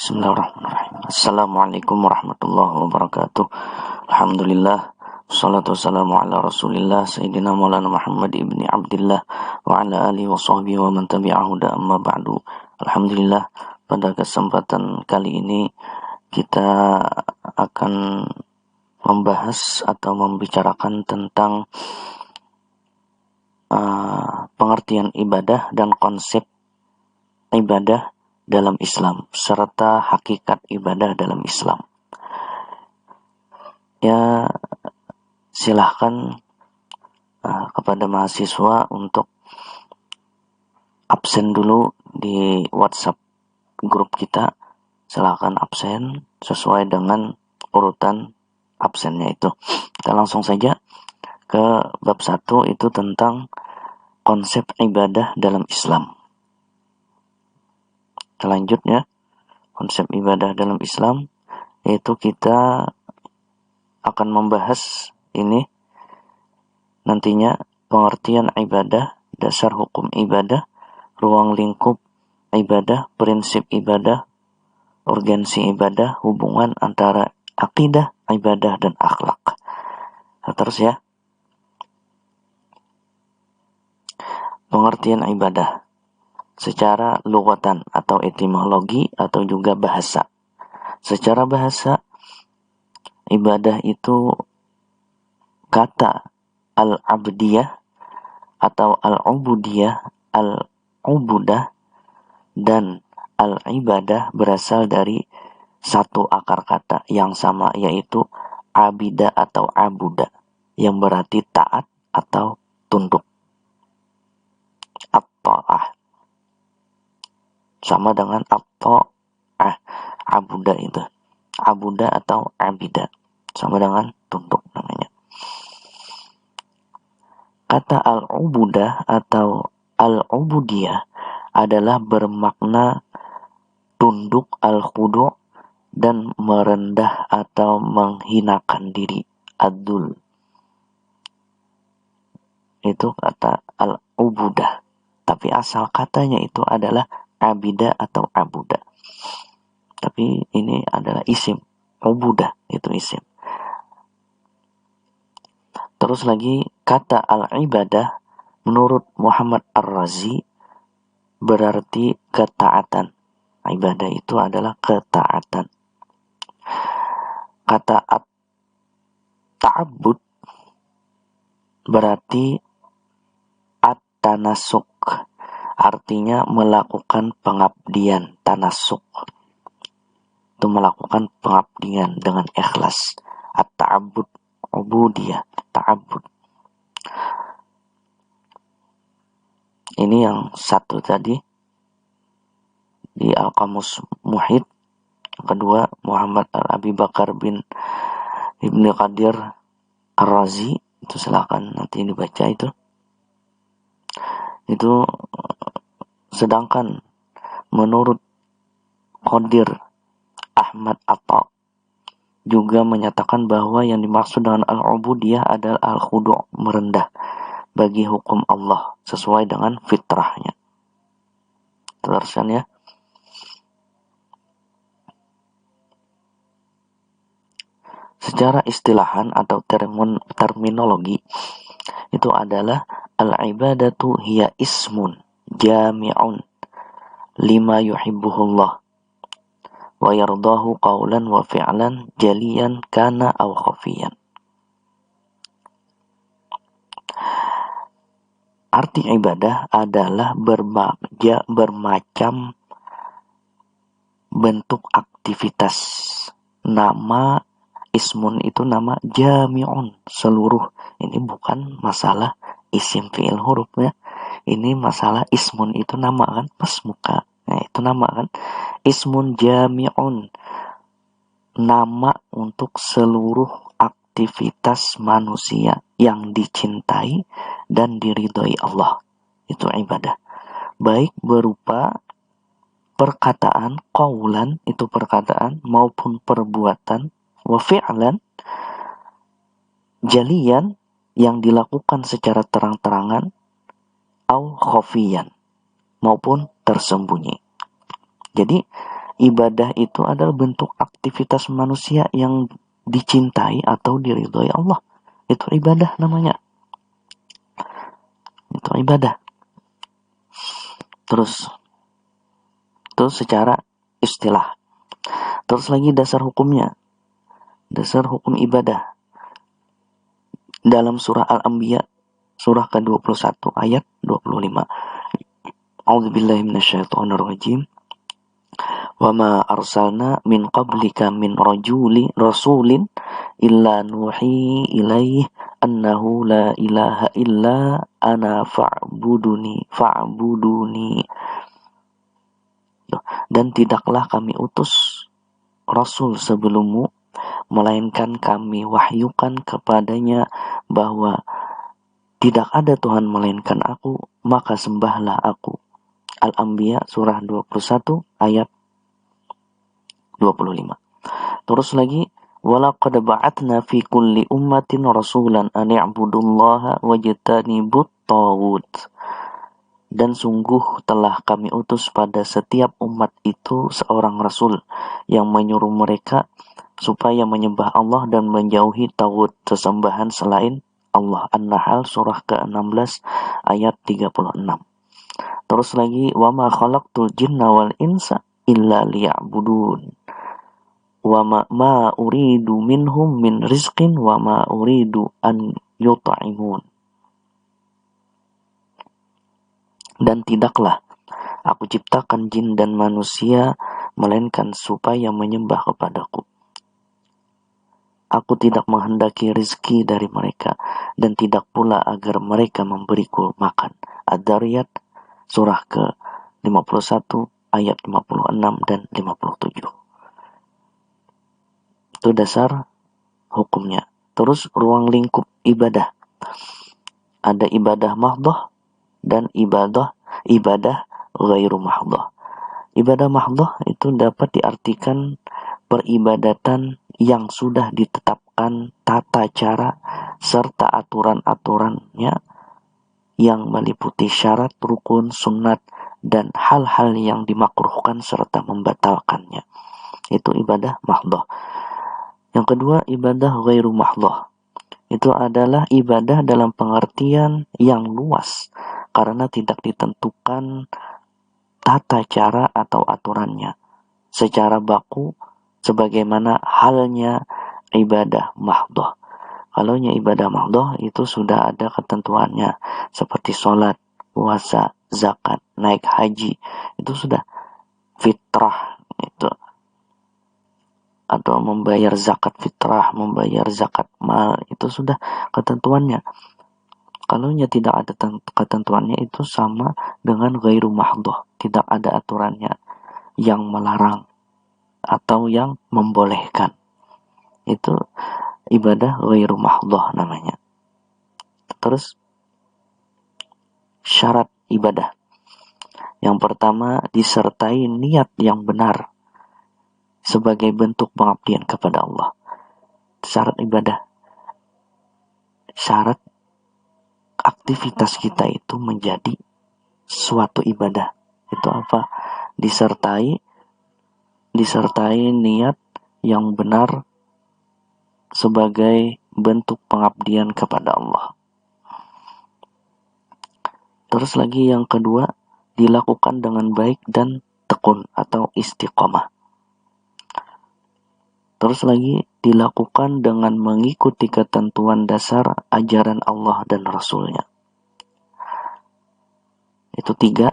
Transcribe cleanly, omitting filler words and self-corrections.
Bismillahirrahmanirrahim. Assalamualaikum warahmatullahi wabarakatuh. Alhamdulillah. Wassalatu wassalamu ala rasulillah Sayyidina Maulana Muhammad ibni Abdillah wa ala alihi wa sahbihi wa man tabi'ahu da amma ba'du. Alhamdulillah, pada kesempatan kali ini kita akan membahas atau membicarakan tentang pengertian ibadah dan konsep ibadah dalam Islam serta hakikat ibadah dalam Islam. Ya, silahkan kepada mahasiswa untuk absen dulu di WhatsApp grup kita. Silahkan absen sesuai dengan urutan absennya itu. Kita langsung saja ke bab 1, itu tentang konsep ibadah dalam Islam. Selanjutnya, konsep ibadah dalam Islam, yaitu kita akan membahas ini nantinya pengertian ibadah, dasar hukum ibadah, ruang lingkup ibadah, prinsip ibadah, urgensi ibadah, hubungan antara akidah, ibadah, dan akhlak. Terus ya, pengertian ibadah secara lughatan atau etimologi atau juga bahasa. Secara bahasa, ibadah itu kata al-abdiyah atau al-ubudiyah, al-ubudah dan al-ibadah berasal dari satu akar kata yang sama, yaitu abida atau abuda, yang berarti taat atau tunduk. At-ta'ah sama dengan abuda itu. Abuda atau abida sama dengan tunduk namanya. Kata al-ubudah atau al-ubudiyah adalah bermakna tunduk, al-khudu' dan merendah atau menghinakan diri, ad-dul. Itu kata al-ubudah. Tapi asal katanya itu adalah abida atau abuda. Tapi ini adalah isim. Ubudah itu isim. Terus lagi, kata al-ibadah menurut Muhammad Ar-Razi berarti ketaatan. Ibadah itu adalah ketaatan. Kata at-ta'abbud berarti at-tanasuk, artinya melakukan pengabdian. Tanasuk itu melakukan pengabdian dengan ikhlas. At-ta'abbud, ubudiyah, ta'abbud. Ini yang satu tadi di Al-Qamus Muhit. Kedua, Muhammad Al-Abi Bakar bin Ibni Qadir Ar-Razi. Itu silakan nanti dibaca itu. Itu sedangkan menurut Qadir Ahmad Atta juga menyatakan bahwa yang dimaksud dengan al-ubudiyah adalah al-khudu', merendah bagi hukum Allah sesuai dengan fitrahnya. Teruskan ya. Secara istilahan atau terminologi itu adalah al-ibadatu hiya ismun jami'un lima yuhibbuhullah wa yardahu qawlan wa fi'lan jaliyan kana aw khafiyan. Arti ibadah adalah bermacam bentuk aktivitas. Nama ismun itu nama jami'un, seluruh. Ini bukan masalah isim fi'il huruf ya. Ini masalah ismun itu nama kan, pas muka. Nah, itu nama kan. Ismun jami'un, nama untuk seluruh aktivitas manusia yang dicintai dan diridhoi Allah. Itu ibadah. Baik berupa perkataan, qaulan itu perkataan, maupun perbuatan, wa fi'lan jaliyan yang dilakukan secara terang-terangan, au khafiyan maupun tersembunyi. Jadi ibadah itu adalah bentuk aktivitas manusia yang dicintai atau diridhoi Allah. Itu ibadah namanya. Itu ibadah. Terus secara istilah. Terus lagi dasar hukumnya. Dasar hukum ibadah. Dalam surah Al-Anbiya, surah ke-21 ayat 25. A'udzubillahi minasyaitonirrajim. Wa ma arsalna min qablika min rasulin illa nuhi ilaih annahu la ilaha illa ana fa'buduni. Dan tidaklah kami utus rasul sebelummu, melainkan kami wahyukan kepadanya bahwa tidak ada Tuhan melainkan aku, maka sembahlah aku. Al-Anbiya surah 21 ayat 25. Terus lagi, walaqad ba'atna fi kulli ummatin rasulan an i'budullaha wajtanibut taghut. Dan sungguh telah kami utus pada setiap umat itu seorang rasul yang menyuruh mereka supaya menyembah Allah dan menjauhi taghut, sesembahan selain Allah. An-Nahl surah ke-16 ayat 36. Terus lagi, wa ma khalaqtul jinna wal insa illa liya'budun. Wa ma uridu minhum min rizqin wa ma uridu an yut'imun. Dan tidaklah aku ciptakan jin dan manusia melainkan supaya menyembah kepadaku. Aku tidak menghendaki rizki dari mereka dan tidak pula agar mereka memberiku makan. Ad-Dariyat surah ke-51 ayat 56 dan 57. Itu dasar hukumnya. Terus ruang lingkup ibadah. Ada ibadah mahdhah dan ibadah ghairu mahdhah. Ibadah mahdhah itu dapat diartikan peribadatan yang sudah ditetapkan tata cara serta aturan-aturannya yang meliputi syarat, rukun, sunat, dan hal-hal yang dimakruhkan serta membatalkannya. Itu ibadah mahdhah. Yang kedua, ibadah ghairu mahdhah. Itu adalah ibadah dalam pengertian yang luas karena tidak ditentukan tata cara atau aturannya secara baku sebagaimana halnya ibadah mahdhah. Kalaunya ibadah mahdhah itu sudah ada ketentuannya seperti sholat, puasa, zakat, naik haji, itu sudah fitrah itu, atau membayar zakat fitrah, membayar zakat mal, itu sudah ketentuannya. Kalaunya tidak ada ketentuannya itu sama dengan ghairu mahdhah, tidak ada aturannya yang melarang atau yang membolehkan. Itu ibadah ghairu mahdhah namanya. Terus syarat ibadah. Yang pertama, disertai niat yang benar sebagai bentuk pengabdian kepada Allah. Syarat ibadah. Syarat aktivitas kita itu menjadi suatu ibadah. Itu apa? Disertai niat yang benar sebagai bentuk pengabdian kepada Allah. Terus lagi yang kedua, dilakukan dengan baik dan tekun atau istiqomah. Terus lagi, dilakukan dengan mengikuti ketentuan dasar ajaran Allah dan Rasulnya. Itu 3,